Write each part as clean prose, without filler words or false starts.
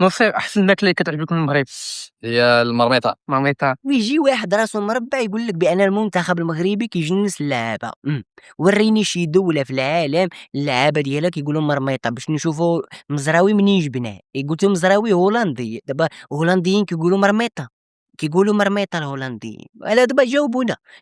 نصير أحسن ماكلة اللي كتعجبك من المغرب؟ هي المرميطة. مرميطة. ويجي واحد راسو مربع يقول لك بان المنتخب المغربي كيجنس اللعابه. وريني شي دوله في العالم اللعابه ديالها كيقولوا مرميطه باش نشوفوا مزراوي منين جبناه. قلت مزراوي هولندي، دابا هولنديين كيقولوا مرميطه، كيقولوا مرميطه الهولنديين. على دابا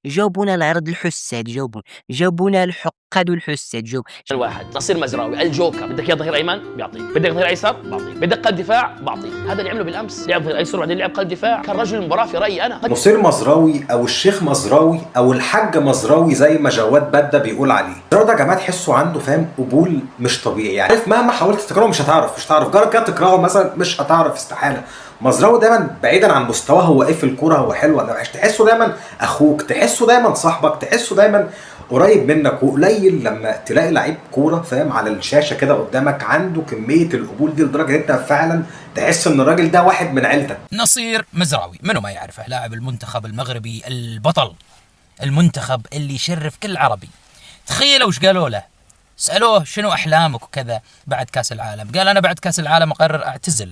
جاوبونا العرض الحساد، جاوبونا الحقاد والحساد. الواحد نصير مزراوي الجوكر، بدك يا ظهير ايمن بعطيك، بدك ظهير ايسر بعطيك، بدك قلب دفاع بعطيك. هذا اللي عمله بالامس، لعب ظهير ايسر وبعدين لعب قلب دفاع. كان رجل المباراه في رايي انا. نصير مزراوي او الشيخ مزراوي او الحاج مزراوي زي ما جواد بدة بيقول عليه. مزراوي ده يا جماعه تحسوا عنده فاهم قبول مش طبيعي، يعني مهما حاولت تكرهه مش هتعرف. جرب كده تكرهه مثلا مش هتعرف، استحاله. مزراوي دايما بعيدا عن مستواه هو ايه في الكوره، هو حلو ولا وحش، تحسه دايما اخوك، تحسه دايما صاحبك، تحسه دايما قريب منك. وقليل لما تلاقي لعيب كوره فاهم على الشاشه كده قدامك عنده كميه القبول دي لدرجه انت فعلا تحس ان الراجل ده واحد من عيلتك. نصير مزراوي منو ما يعرفه، لاعب المنتخب المغربي البطل، المنتخب اللي يشرف كل عربي. تخيلوا وش قالوا له، سألوه شنو أحلامك وكذا بعد كاس العالم. قال أنا بعد كاس العالم أقرر أعتزل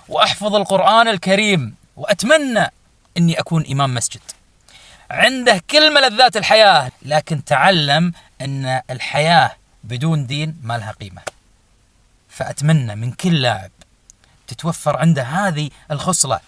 وأحفظ القرآن الكريم وأتمنى أني أكون إمام مسجد. عنده كل ملذات الحياة، لكن تعلم أن الحياة بدون دين ما لها قيمة. فأتمنى من كل لاعب تتوفر عنده هذه الخصلة،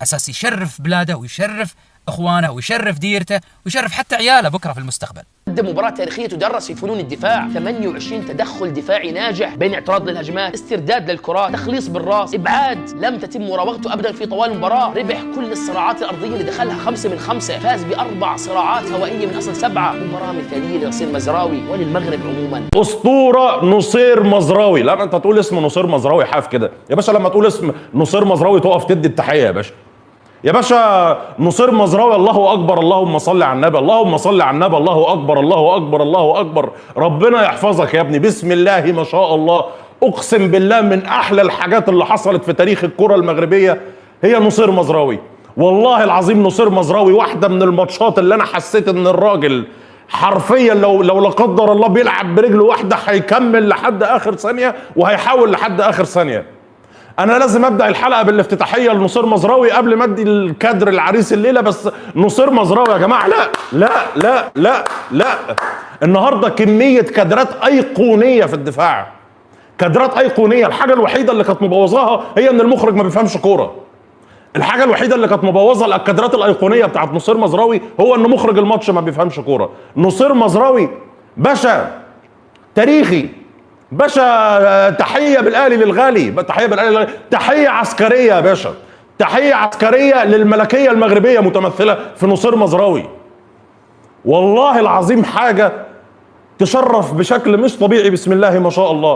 أساس يشرف بلاده ويشرف أخوانه ويشرف ديرته ويشرف حتى عياله بكرة في المستقبل. قدم مباراة تاريخية تدرس في فنون الدفاع، 28 تدخل دفاعي ناجح بين اعتراض للهجمات، استرداد للكرات، تخليص بالراس، ابعاد لم تتم مراوغته ابدا في طوال المباراة، ربح كل الصراعات الارضية اللي دخلها 5 من 5، فاز ب4 صراعات هوائية من اصل 7. مباراة مثالية لنصير مزراوي وللمغرب عموما. اسطورة نصير مزراوي. لا انت تقول اسم نصير مزراوي حاف كده يا باشا، لما تقول اسم نصير مزراوي تقف تدي التحية يا باشا. يا باشا نصير مزراوي الله اكبر، اللهم صل على النبي، اللهم صل على النبي، الله اكبر الله اكبر الله اكبر. ربنا يحفظك يا ابني، بسم الله ما شاء الله. اقسم بالله من احلى الحاجات اللي حصلت في تاريخ الكرة المغربية هي نصير مزراوي. والله العظيم نصير مزراوي واحدة من الماتشات اللي انا حسيت ان الراجل حرفيا لو لا قدر الله بيلعب برجله واحدة هيكمل لحد اخر ثانية وهيحاول لحد اخر ثانية. انا لازم ابدا الحلقه بالافتتاحيه لنصير مزراوي قبل ما ادي الكادر العريس الليله. بس نصير مزراوي يا جماعه لا لا لا لا لا، النهارده كميه كادرات ايقونيه في الدفاع، كادرات ايقونيه. الحاجه الوحيده اللي كانت مبوظاها هي ان المخرج ما بيفهمش كوره. الحاجه الوحيده اللي كانت مبوظه الكادرات الايقونيه بتاعت نصير مزراوي هو ان مخرج الماتش ما بيفهمش كوره. نصير مزراوي باشا تاريخي، باشا تحيه بالاهلي للغالي، تحيه بالاهلي للغالي، تحيه عسكريه يا باشا، تحيه عسكريه للملكيه المغربيه متمثله في نصير مزراوي. والله العظيم حاجه تشرف بشكل مش طبيعي، بسم الله ما شاء الله.